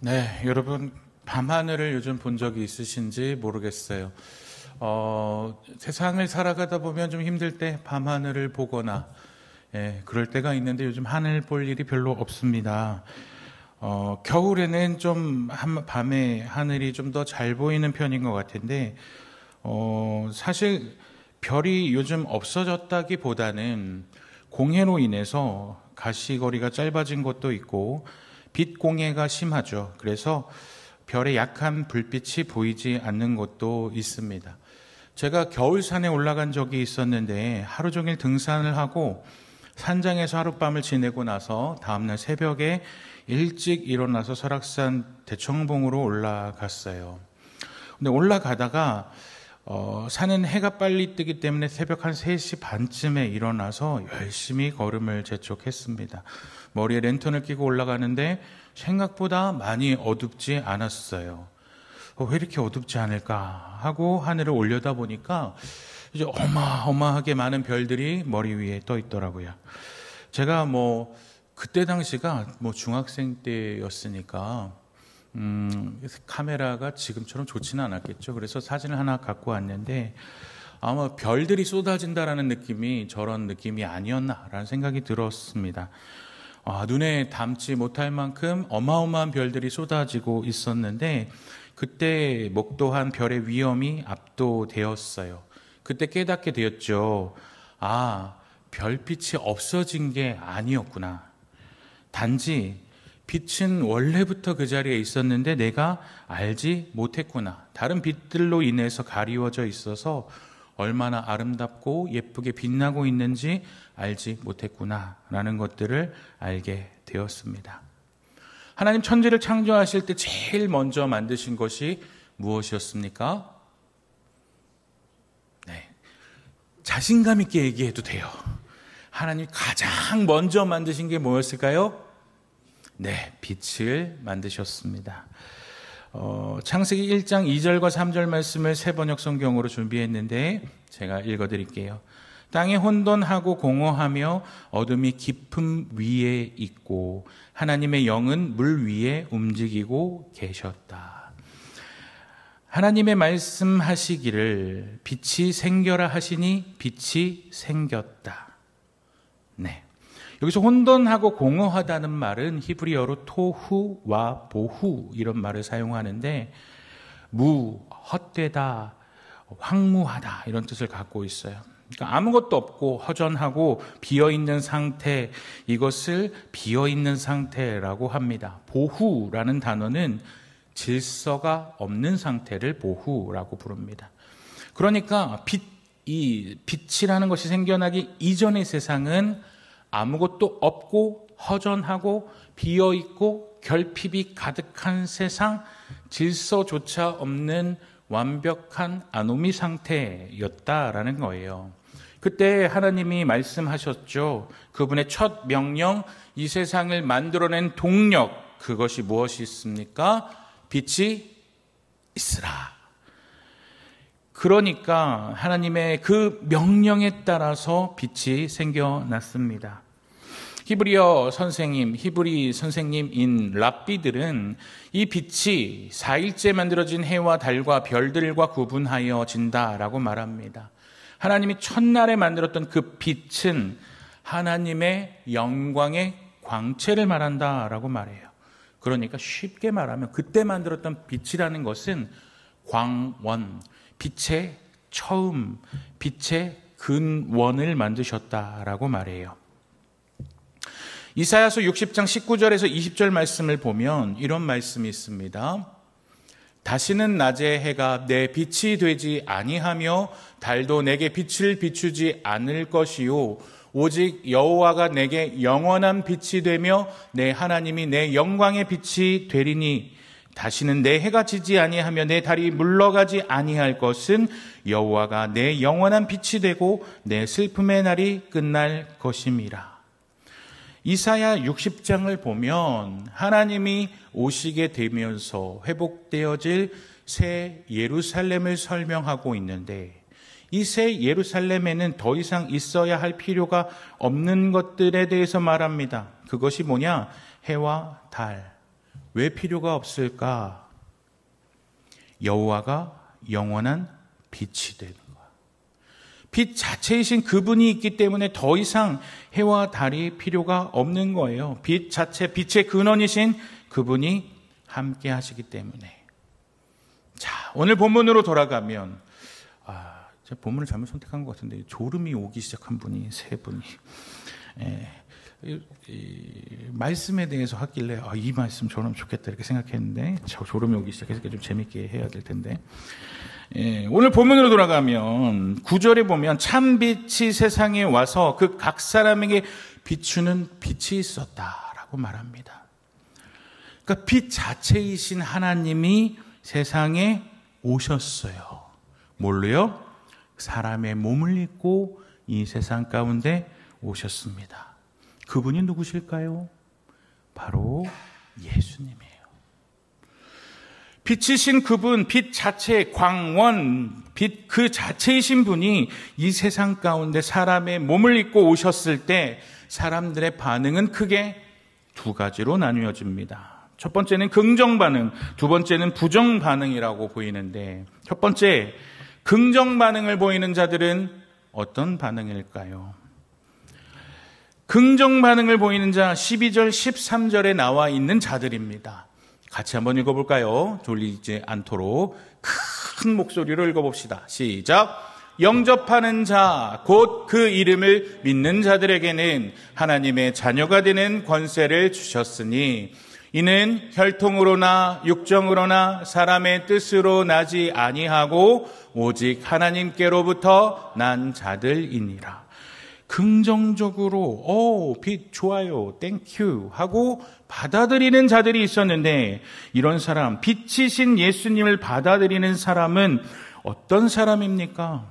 네, 여러분 밤하늘을 요즘 본 적이 있으신지 모르겠어요. 세상을 살아가다 보면 좀 힘들 때 밤하늘을 보거나 그럴 때가 있는데 요즘 하늘 볼 일이 별로 없습니다. 겨울에는 좀 밤에 하늘이 좀 더 잘 보이는 편인 것 같은데 사실 별이 요즘 없어졌다기보다는 공해로 인해서 가시거리가 짧아진 것도 있고 빛 공해가 심하죠. 그래서 별의 약한 불빛이 보이지 않는 것도 있습니다. 제가 겨울산에 올라간 적이 있었는데 하루 종일 등산을 하고 산장에서 하룻밤을 지내고 나서 다음날 새벽에 일찍 일어나서 설악산 대청봉으로 올라갔어요. 근데 올라가다가 산은 해가 빨리 뜨기 때문에 새벽 한 3시 반쯤에 일어나서 열심히 걸음을 재촉했습니다. 머리에 랜턴을 끼고 올라가는데 생각보다 많이 어둡지 않았어요. 왜 이렇게 어둡지 않을까 하고 하늘을 올려다보니까 이제 어마어마하게 많은 별들이 머리 위에 떠 있더라고요. 제가 그때 당시가 중학생 때였으니까 카메라가 지금처럼 좋지는 않았겠죠. 그래서 사진을 하나 갖고 왔는데 아마 별들이 쏟아진다라는 느낌이 저런 느낌이 아니었나라는 생각이 들었습니다. 눈에 담지 못할 만큼 어마어마한 별들이 쏟아지고 있었는데 그때 목도한 별의 위엄이 압도되었어요. 그때 깨닫게 되었죠. 별빛이 없어진 게 아니었구나. 단지 빛은 원래부터 그 자리에 있었는데 내가 알지 못했구나. 다른 빛들로 인해서 가리워져 있어서 얼마나 아름답고 예쁘게 빛나고 있는지 알지 못했구나 라는 것들을 알게 되었습니다. 하나님 천지를 창조하실 때 제일 먼저 만드신 것이 무엇이었습니까? 네, 자신감 있게 얘기해도 돼요. 하나님 가장 먼저 만드신 게 뭐였을까요? 네, 빛을 만드셨습니다. 창세기 1장 2절과 3절 말씀을 새번역 성경으로 준비했는데 제가 읽어드릴게요. 땅이 혼돈하고 공허하며 어둠이 깊음 위에 있고 하나님의 영은 물 위에 움직이고 계셨다. 하나님의 말씀하시기를 빛이 생겨라 하시니 빛이 생겼다. 네. 여기서 혼돈하고 공허하다는 말은 히브리어로 토후와 보후 이런 말을 사용하는데 헛되다, 황무하다 이런 뜻을 갖고 있어요. 그러니까 아무것도 없고 허전하고 비어있는 상태, 이것을 비어있는 상태라고 합니다. 보후라는 단어는 질서가 없는 상태를 보후라고 부릅니다. 그러니까 빛이라는 것이 생겨나기 이전의 세상은 아무것도 없고 허전하고 비어있고 결핍이 가득한 세상, 질서조차 없는 완벽한 아노미 상태였다라는 거예요. 그때 하나님이 말씀하셨죠. 그분의 첫 명령, 이 세상을 만들어낸 동력, 그것이 무엇이 있습니까? 빛이 있으라. 그러니까 하나님의 그 명령에 따라서 빛이 생겨났습니다. 히브리 선생님인 랍비들은 이 빛이 4일째 만들어진 해와 달과 별들과 구분하여진다라고 말합니다. 하나님이 첫날에 만들었던 그 빛은 하나님의 영광의 광채를 말한다라고 말해요. 그러니까 쉽게 말하면 그때 만들었던 빛이라는 것은 광원, 빛의 처음, 빛의 근원을 만드셨다라고 말해요. 이사야서 60장 19절에서 20절 말씀을 보면 이런 말씀이 있습니다. 다시는 낮의 해가 내 빛이 되지 아니하며 달도 내게 빛을 비추지 않을 것이요 오직 여호와가 내게 영원한 빛이 되며 내 하나님이 내 영광의 빛이 되리니 다시는 내 해가 지지 아니하며 내 달이 물러가지 아니할 것은 여호와가 내 영원한 빛이 되고 내 슬픔의 날이 끝날 것임이라. 이사야 60장을 보면 하나님이 오시게 되면서 회복되어질 새 예루살렘을 설명하고 있는데 이 새 예루살렘에는 더 이상 있어야 할 필요가 없는 것들에 대해서 말합니다. 그것이 뭐냐? 해와 달, 왜 필요가 없을까? 여호와가 영원한 빛이 되는 거야. 빛 자체이신 그분이 있기 때문에 더 이상 해와 달이 필요가 없는 거예요. 빛 자체, 빛의 근원이신 그분이 함께 하시기 때문에. 자, 오늘 본문으로 돌아가면, 제가 본문을 잘못 선택한 것 같은데, 졸음이 오기 시작한 분이, 세 분이. 이 말씀에 대해서 하길래, 이 말씀 저러면 좋겠다, 이렇게 생각했는데, 졸음이 오기 시작해서 좀 재밌게 해야 될 텐데. 오늘 본문으로 돌아가면 9절에 보면 참 빛이 세상에 와서 그 각 사람에게 비추는 빛이 있었다라고 말합니다. 그러니까 빛 자체이신 하나님이 세상에 오셨어요. 뭘로요? 사람의 몸을 입고 이 세상 가운데 오셨습니다. 그분이 누구실까요? 바로 예수님이에요. 빛이신 그분, 빛 자체, 광원, 빛 그 자체이신 분이 이 세상 가운데 사람의 몸을 입고 오셨을 때 사람들의 반응은 크게 두 가지로 나뉘어집니다. 첫 번째는 긍정 반응, 두 번째는 부정 반응이라고 보이는데, 첫 번째, 긍정 반응을 보이는 자들은 어떤 반응일까요? 긍정 반응을 보이는 자 12절, 13절에 나와 있는 자들입니다. 같이 한번 읽어볼까요? 졸리지 않도록 큰 목소리로 읽어봅시다. 시작. 영접하는 자, 곧 그 이름을 믿는 자들에게는 하나님의 자녀가 되는 권세를 주셨으니 이는 혈통으로나 육정으로나 사람의 뜻으로 나지 아니하고 오직 하나님께로부터 난 자들이니라. 긍정적으로 빛 좋아요, 땡큐 하고 받아들이는 자들이 있었는데, 이런 사람, 빛이신 예수님을 받아들이는 사람은 어떤 사람입니까?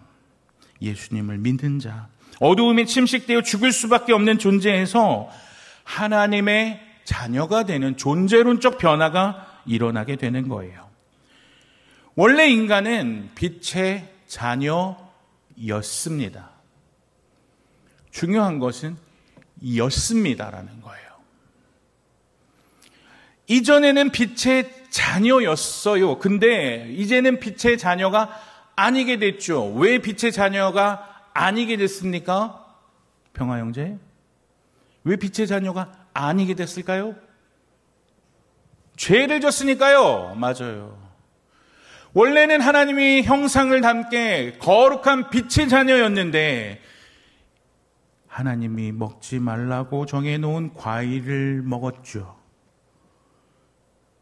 예수님을 믿는 자, 어두움에 침식되어 죽을 수밖에 없는 존재에서 하나님의 자녀가 되는 존재론적 변화가 일어나게 되는 거예요. 원래 인간은 빛의 자녀였습니다. 중요한 것은 였습니다라는 거예요. 이전에는 빛의 자녀였어요. 근데 이제는 빛의 자녀가 아니게 됐죠. 왜 빛의 자녀가 아니게 됐습니까? 평화 형제? 왜 빛의 자녀가 아니게 됐을까요? 죄를 졌으니까요. 맞아요. 원래는 하나님이 형상을 담게 거룩한 빛의 자녀였는데, 하나님이 먹지 말라고 정해놓은 과일을 먹었죠.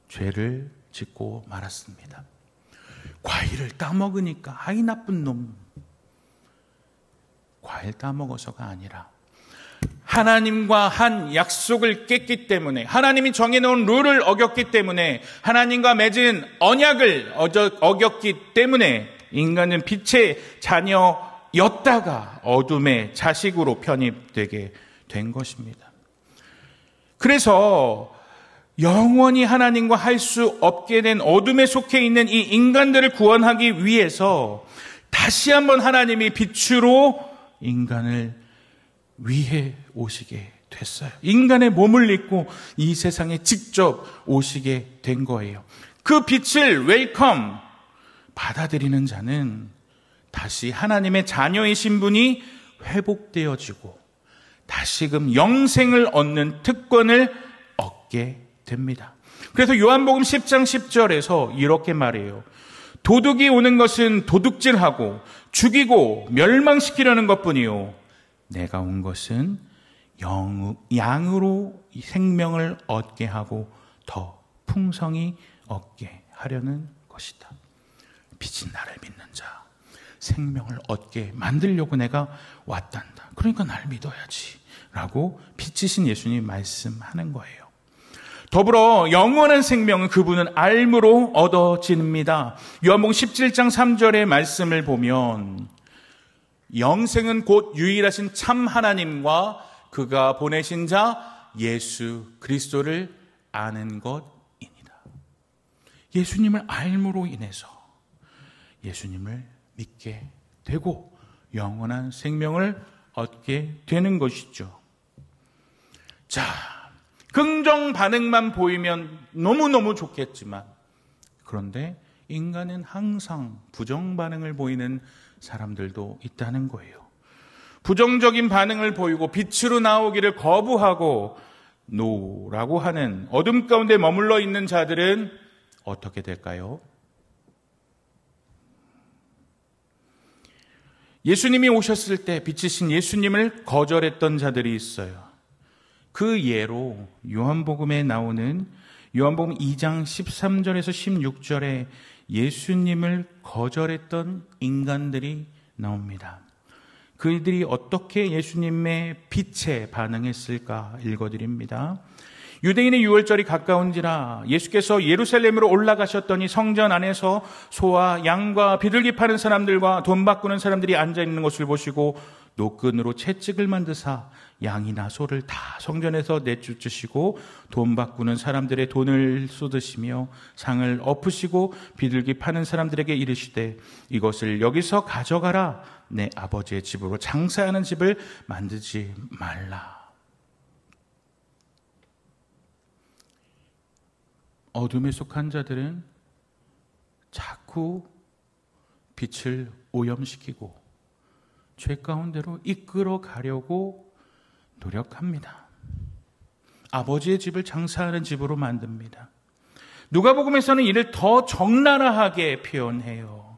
죄를 짓고 말았습니다. 과일을 따먹으니까 아이 나쁜 놈. 과일 따먹어서가 아니라 하나님과 한 약속을 깼기 때문에, 하나님이 정해놓은 룰을 어겼기 때문에, 하나님과 맺은 언약을 어겼기 때문에 인간은 빛의 자녀였다가 어둠의 자식으로 편입되게 된 것입니다. 그래서 영원히 하나님과 할 수 없게 된 어둠에 속해 있는 이 인간들을 구원하기 위해서 다시 한번 하나님이 빛으로 인간을 위해 오시게 됐어요. 인간의 몸을 입고 이 세상에 직접 오시게 된 거예요. 그 빛을 웰컴 받아들이는 자는 다시 하나님의 자녀이신 분이 회복되어지고 다시금 영생을 얻는 특권을 얻게 됩니다. 그래서 요한복음 10장 10절에서 이렇게 말해요. 도둑이 오는 것은 도둑질하고 죽이고 멸망시키려는 것뿐이요, 내가 온 것은 양으로 생명을 얻게 하고 더 풍성히 얻게 하려는 것이다. 빛인 나를 믿는 자, 생명을 얻게 만들려고 내가 왔단다. 그러니까 날 믿어야지 라고 빛이신 예수님이 말씀하는 거예요. 더불어 영원한 생명은 그분은 알므로 얻어집니다. 요한복음 17장 3절의 말씀을 보면 영생은 곧 유일하신 참 하나님과 그가 보내신 자 예수 그리스도를 아는 것입니다. 예수님을 알므로 인해서 예수님을 믿게 되고 영원한 생명을 얻게 되는 것이죠. 자, 긍정 반응만 보이면 너무너무 좋겠지만, 그런데 인간은 항상 부정 반응을 보이는 사람들도 있다는 거예요. 부정적인 반응을 보이고 빛으로 나오기를 거부하고 노라고 하는 어둠 가운데 머물러 있는 자들은 어떻게 될까요? 예수님이 오셨을 때 빛이신 예수님을 거절했던 자들이 있어요. 그 예로 요한복음에 나오는 요한복음 2장 13절에서 16절에 예수님을 거절했던 인간들이 나옵니다. 그들이 어떻게 예수님의 빛에 반응했을까 읽어드립니다. 유대인의 유월절이 가까운지라 예수께서 예루살렘으로 올라가셨더니 성전 안에서 소와 양과 비둘기 파는 사람들과 돈 바꾸는 사람들이 앉아있는 것을 보시고 노끈으로 채찍을 만드사 양이나 소를 다 성전에서 내쫓으시고 돈 바꾸는 사람들의 돈을 쏟으시며 상을 엎으시고 비둘기 파는 사람들에게 이르시되 이것을 여기서 가져가라. 내 아버지의 집으로 장사하는 집을 만들지 말라. 어둠에 속한 자들은 자꾸 빛을 오염시키고 죄 가운데로 이끌어 가려고 노력합니다. 아버지의 집을 장사하는 집으로 만듭니다. 누가복음에서는 이를 더 적나라하게 표현해요.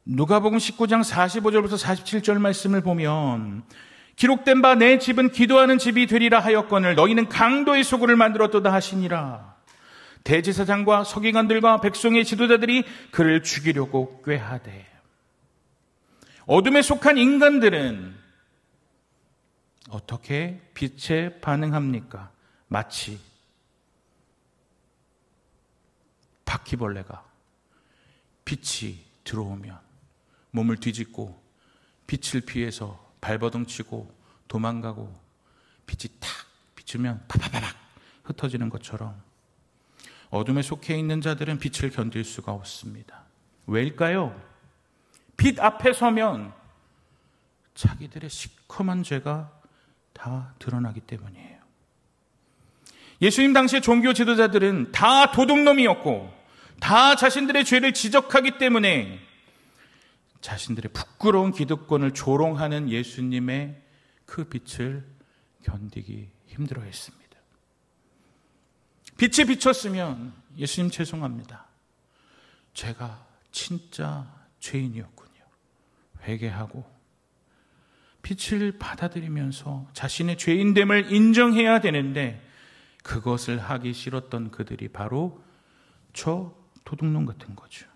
누가복음 19장 45절부터 47절 말씀을 보면 기록된 바 내 집은 기도하는 집이 되리라 하였거늘 너희는 강도의 소굴을 만들었도다 하시니라. 대제사장과 서기관들과 백성의 지도자들이 그를 죽이려고 꾀하되. 어둠에 속한 인간들은 어떻게 빛에 반응합니까? 마치 바퀴벌레가 빛이 들어오면 몸을 뒤집고 빛을 피해서 발버둥 치고 도망가고 빛이 탁 비추면 파파파박 흩어지는 것처럼 어둠에 속해 있는 자들은 빛을 견딜 수가 없습니다. 왜일까요? 빛 앞에 서면 자기들의 시커먼 죄가 다 드러나기 때문이에요. 예수님 당시의 종교 지도자들은 다 도둑놈이었고 다 자신들의 죄를 지적하기 때문에 자신들의 부끄러운 기득권을 조롱하는 예수님의 그 빛을 견디기 힘들어했습니다. 빛이 비쳤으면 예수님 죄송합니다. 제가 진짜 죄인이었군요. 회개하고 빛을 받아들이면서 자신의 죄인됨을 인정해야 되는데 그것을 하기 싫었던 그들이 바로 저 도둑놈 같은 거죠.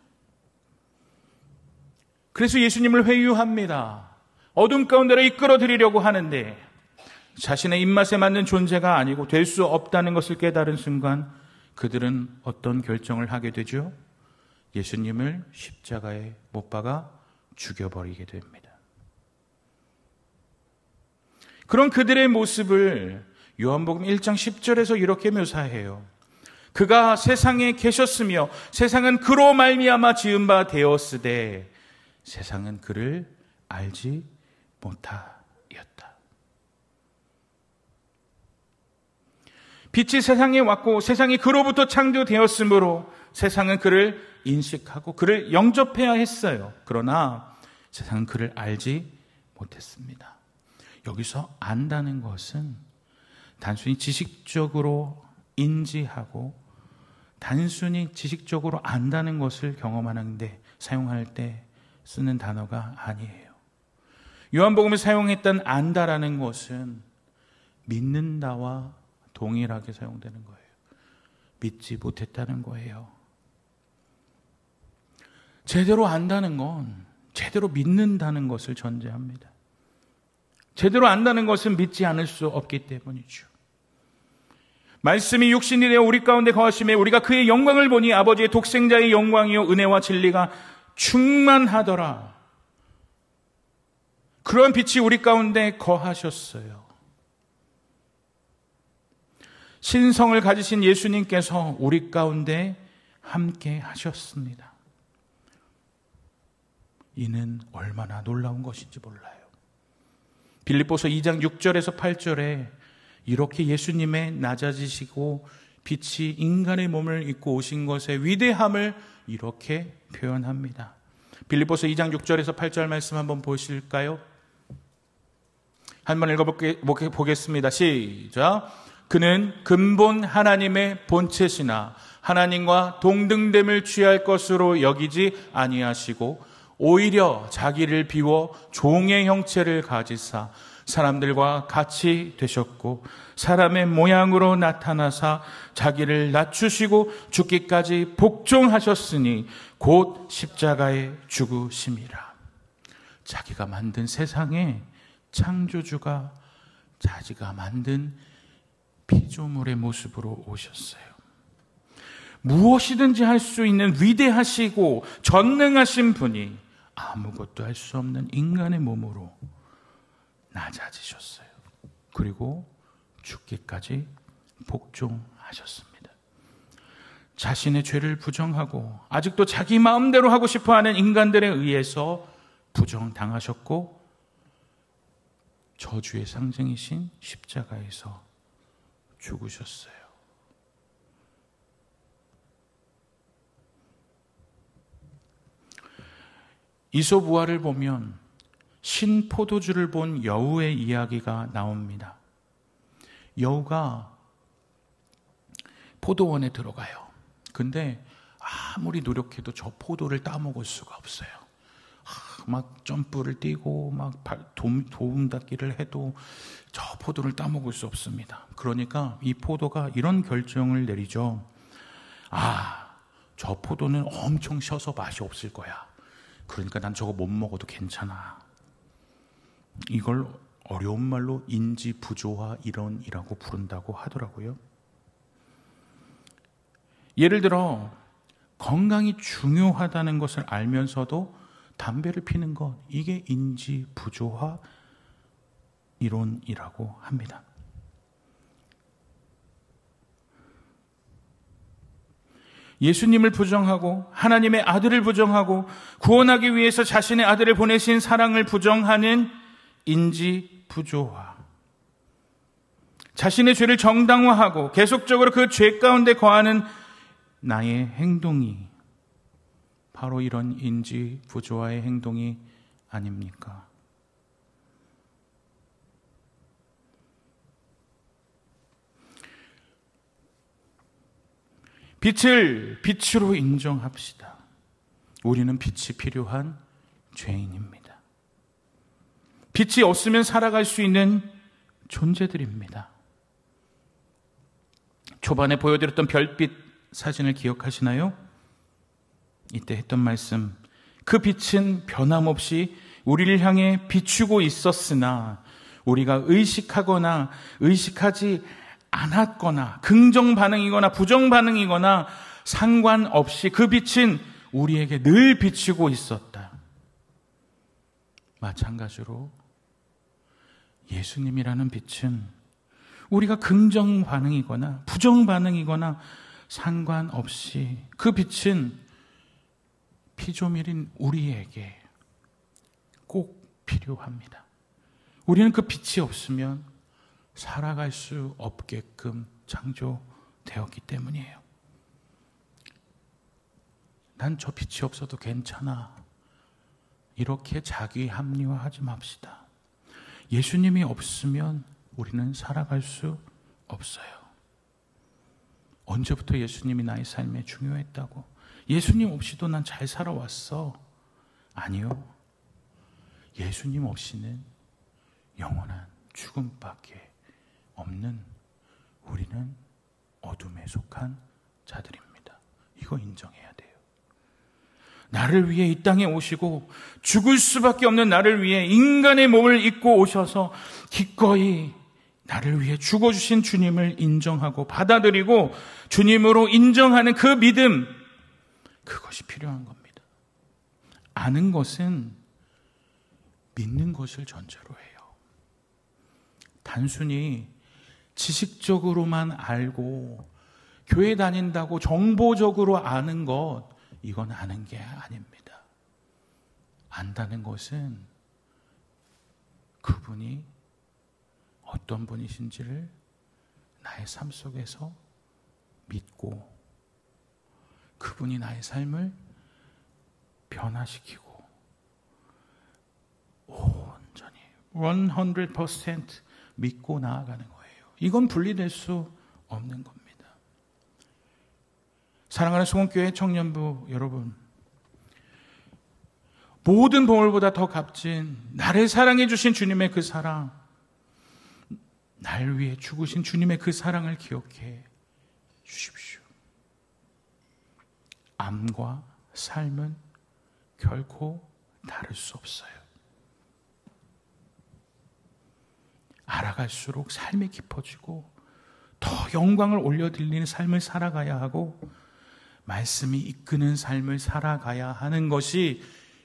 그래서 예수님을 회유합니다. 어둠 가운데로 이끌어드리려고 하는데 자신의 입맛에 맞는 존재가 아니고 될 수 없다는 것을 깨달은 순간 그들은 어떤 결정을 하게 되죠? 예수님을 십자가에 못 박아 죽여버리게 됩니다. 그런 그들의 모습을 요한복음 1장 10절에서 이렇게 묘사해요. 그가 세상에 계셨으며 세상은 그로 말미암아 지은 바 되었으되 세상은 그를 알지 못하였다. 빛이 세상에 왔고 세상이 그로부터 창조되었으므로 세상은 그를 인식하고 그를 영접해야 했어요. 그러나 세상은 그를 알지 못했습니다. 여기서 안다는 것은 단순히 지식적으로 인지하고 단순히 지식적으로 안다는 것을 경험하는데 사용할 때 쓰는 단어가 아니에요. 요한복음에 사용했던 안다라는 것은 믿는다와 동일하게 사용되는 거예요. 믿지 못했다는 거예요. 제대로 안다는 건 제대로 믿는다는 것을 전제합니다. 제대로 안다는 것은 믿지 않을 수 없기 때문이죠. 말씀이 육신이 되어 우리 가운데 거하심에 우리가 그의 영광을 보니 아버지의 독생자의 영광이요 은혜와 진리가 충만하더라. 그런 빛이 우리 가운데 거하셨어요. 신성을 가지신 예수님께서 우리 가운데 함께 하셨습니다. 이는 얼마나 놀라운 것인지 몰라요. 빌립보서 2장 6절에서 8절에 이렇게 예수님의 낮아지시고 빛이 인간의 몸을 입고 오신 것의 위대함을 이렇게 표현합니다. 빌립보서 2장 6절에서 8절 말씀 한번 보실까요? 한번 읽어보겠습니다. 시작. 그는 근본 하나님의 본체시나 하나님과 동등됨을 취할 것으로 여기지 아니하시고 오히려 자기를 비워 종의 형체를 가지사 사람들과 같이 되셨고 사람의 모양으로 나타나사 자기를 낮추시고 죽기까지 복종하셨으니 곧 십자가에 죽으심이라. 자기가 만든 세상에 창조주가 자기가 만든 피조물의 모습으로 오셨어요. 무엇이든지 할 수 있는 위대하시고 전능하신 분이 아무것도 할 수 없는 인간의 몸으로 낮아지셨어요. 그리고 죽기까지 복종하셨습니다. 자신의 죄를 부정하고 아직도 자기 마음대로 하고 싶어하는 인간들에 의해서 부정당하셨고 저주의 상징이신 십자가에서 죽으셨어요. 이솝우화를 보면 신포도주를 본 여우의 이야기가 나옵니다. 여우가 포도원에 들어가요. 근데 아무리 노력해도 저 포도를 따먹을 수가 없어요. 막 점프를 뛰고 막 도움 닫기를 해도 저 포도를 따먹을 수 없습니다. 그러니까 이 포도가 이런 결정을 내리죠. 저 포도는 엄청 셔서 맛이 없을 거야. 그러니까 난 저거 못 먹어도 괜찮아. 이걸 어려운 말로 인지부조화 이론이라고 부른다고 하더라고요. 예를 들어 건강이 중요하다는 것을 알면서도 담배를 피는 것, 이게 인지부조화 이론이라고 합니다. 예수님을 부정하고 하나님의 아들을 부정하고 구원하기 위해서 자신의 아들을 보내신 사랑을 부정하는 인지부조화, 자신의 죄를 정당화하고 계속적으로 그 죄 가운데 거하는 나의 행동이 바로 이런 인지부조화의 행동이 아닙니까? 빛을 빛으로 인정합시다. 우리는 빛이 필요한 죄인입니다. 빛이 없으면 살아갈 수 있는 존재들입니다. 초반에 보여드렸던 별빛 사진을 기억하시나요? 이때 했던 말씀, 그 빛은 변함없이 우리를 향해 비추고 있었으나 우리가 의식하거나 의식하지 않았거나 긍정 반응이거나 부정 반응이거나 상관없이 그 빛은 우리에게 늘 비추고 있었다. 마찬가지로 예수님이라는 빛은 우리가 긍정 반응이거나 부정 반응이거나 상관없이 그 빛은 피조물인 우리에게 꼭 필요합니다. 우리는 그 빛이 없으면 살아갈 수 없게끔 창조되었기 때문이에요. 난 저 빛이 없어도 괜찮아. 이렇게 자기 합리화하지 맙시다. 예수님이 없으면 우리는 살아갈 수 없어요. 언제부터 예수님이 나의 삶에 중요했다고? 예수님 없이도 난 잘 살아왔어. 아니요. 예수님 없이는 영원한 죽음밖에 없는 우리는 어둠에 속한 자들입니다. 이거 인정해야 돼요. 나를 위해 이 땅에 오시고 죽을 수밖에 없는 나를 위해 인간의 몸을 입고 오셔서 기꺼이 나를 위해 죽어주신 주님을 인정하고 받아들이고 주님으로 인정하는 그 믿음, 그것이 필요한 겁니다. 아는 것은 믿는 것을 전제로 해요. 단순히 지식적으로만 알고 교회 다닌다고 정보적으로 아는 것, 이건 아는 게 아닙니다. 안다는 것은 그분이 어떤 분이신지를 나의 삶 속에서 믿고 그분이 나의 삶을 변화시키고 온전히 100% 믿고 나아가는 거예요. 이건 분리될 수 없는 겁니다. 사랑하는 송원교회 청년부 여러분, 모든 보물보다 더 값진 나를 사랑해 주신 주님의 그 사랑, 날 위해 죽으신 주님의 그 사랑을 기억해 주십시오. 암과 삶은 결코 다를 수 없어요. 알아갈수록 삶이 깊어지고 더 영광을 올려드리는 삶을 살아가야 하고 말씀이 이끄는 삶을 살아가야 하는 것이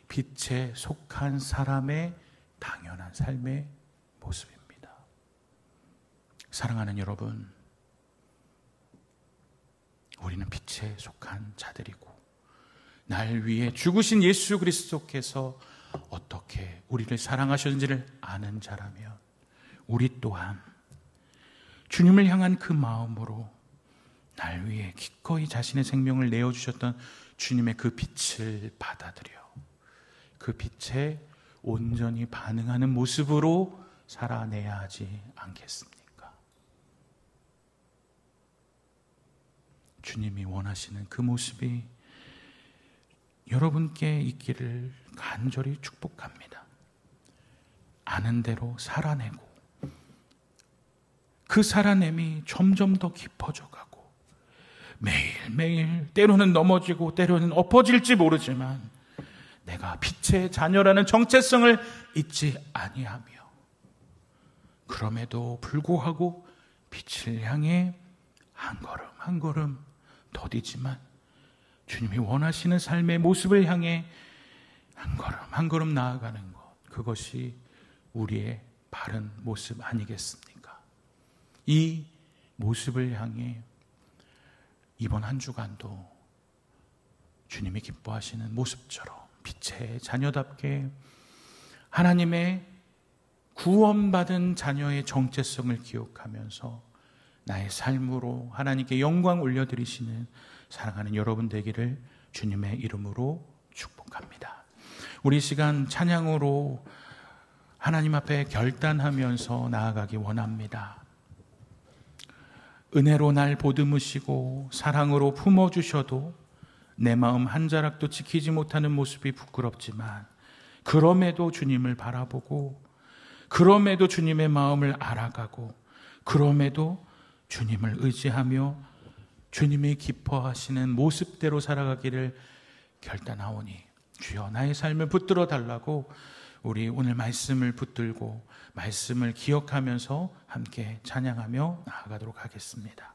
빛에 속한 사람의 당연한 삶의 모습입니다. 사랑하는 여러분, 우리는 빛에 속한 자들이고 날 위해 죽으신 예수 그리스도께서 어떻게 우리를 사랑하셨는지를 아는 자라면 우리 또한 주님을 향한 그 마음으로 날 위해 기꺼이 자신의 생명을 내어주셨던 주님의 그 빛을 받아들여 그 빛에 온전히 반응하는 모습으로 살아내야 하지 않겠습니까? 주님이 원하시는 그 모습이 여러분께 있기를 간절히 축복합니다. 아는 대로 살아내고 그 살아냄이 점점 더 깊어져 가고 매일매일 때로는 넘어지고 때로는 엎어질지 모르지만 내가 빛의 자녀라는 정체성을 잊지 아니하며 그럼에도 불구하고 빛을 향해 한 걸음 한 걸음 더디지만 주님이 원하시는 삶의 모습을 향해 한 걸음 한 걸음 나아가는 것, 그것이 우리의 바른 모습 아니겠습니까? 이 모습을 향해 이번 한 주간도 주님이 기뻐하시는 모습처럼 빛의 자녀답게 하나님의 구원받은 자녀의 정체성을 기억하면서 나의 삶으로 하나님께 영광 올려드리시는 사랑하는 여러분 되기를 주님의 이름으로 축복합니다. 우리 시간 찬양으로 하나님 앞에 결단하면서 나아가기 원합니다. 은혜로 날 보듬으시고 사랑으로 품어주셔도 내 마음 한 자락도 지키지 못하는 모습이 부끄럽지만 그럼에도 주님을 바라보고 그럼에도 주님의 마음을 알아가고 그럼에도 주님을 의지하며 주님이 기뻐하시는 모습대로 살아가기를 결단하오니 주여 나의 삶을 붙들어 달라고 우리 오늘 말씀을 붙들고 말씀을 기억하면서 함께 찬양하며 나아가도록 하겠습니다.